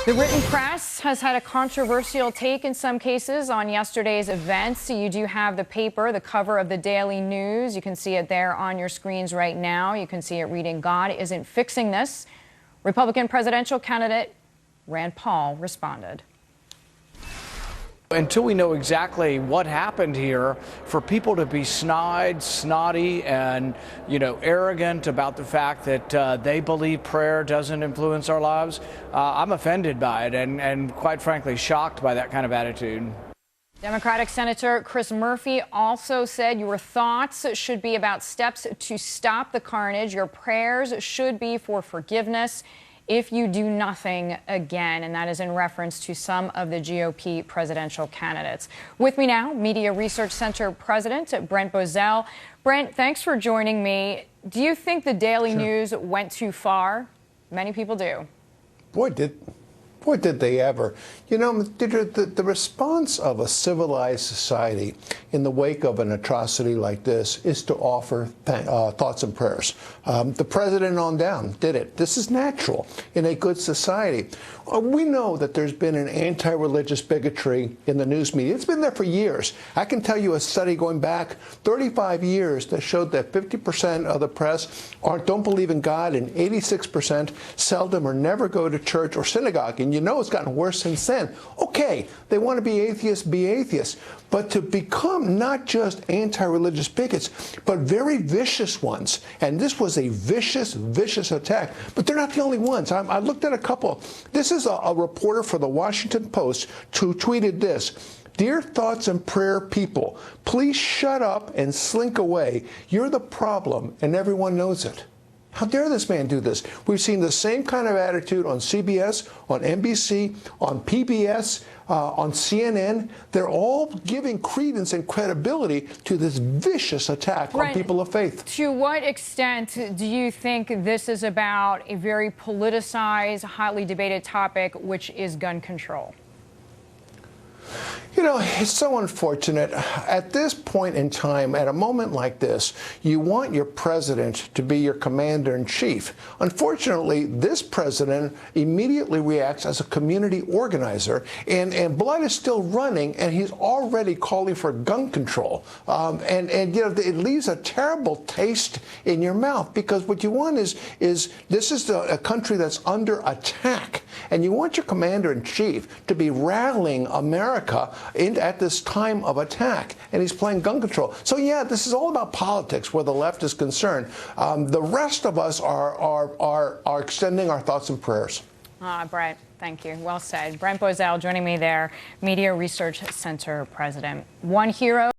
The written press has had a controversial take in some cases on yesterday's events. You do have the paper, the cover of the Daily News. You can see it there on your screens right now. You can see it reading, "God isn't fixing this." Republican presidential candidate Rand Paul responded. Until we know exactly what happened here, for people to be snide, snotty, and, arrogant about the fact that they believe prayer doesn't influence our lives, I'm offended by it and quite frankly, shocked by that kind of attitude. Democratic Senator Chris Murphy also said your thoughts should be about steps to stop the carnage. Your prayers should be for forgiveness if you do nothing again, and that is in reference to some of the GOP presidential candidates. With me now, Media Research Center President Brent Bozell. Brent, thanks for joining me. Do you think the Daily News went too far? Many people do. Boy, did they ever. The response of a civilized society in the wake of an atrocity like this is to offer thoughts and prayers. The president on down did it. This is natural in a good society. We know that there's been an anti-religious bigotry in the news media. It's been there for years. I can tell you a study going back 35 years that showed that 50% of the press don't believe in God and 86% seldom or never go to church or synagogue. And it's gotten worse since then. Okay, they want to be atheists, be atheists. But to become not just anti-religious bigots, but very vicious ones. And this was a vicious attack. But they're not the only ones. I looked at a couple. This is a reporter for the Washington Post who tweeted this: "Dear thoughts and prayer people, please shut up and slink away. You're the problem, and everyone knows it." How dare this man do this? We've seen the same kind of attitude on CBS, on NBC, on PBS, on CNN. They're all giving credence and credibility to this vicious attack on people of faith. To what extent do you think this is about a very politicized, hotly debated topic, which is gun control? It's so unfortunate. At this point in time, at a moment like this, you want your president to be your commander-in-chief. Unfortunately, this president immediately reacts as a community organizer, and blood is still running, and he's already calling for gun control. It leaves a terrible taste in your mouth, because what you want is this is a country that's under attack, and you want your commander-in-chief to be rallying America at this time of attack, and he's playing gun control. So yeah, this is all about politics where the left is concerned. The rest of us are extending our thoughts and prayers. Brent, thank you. Well said. Brent Bozell joining me there, Media Research Center President. One hero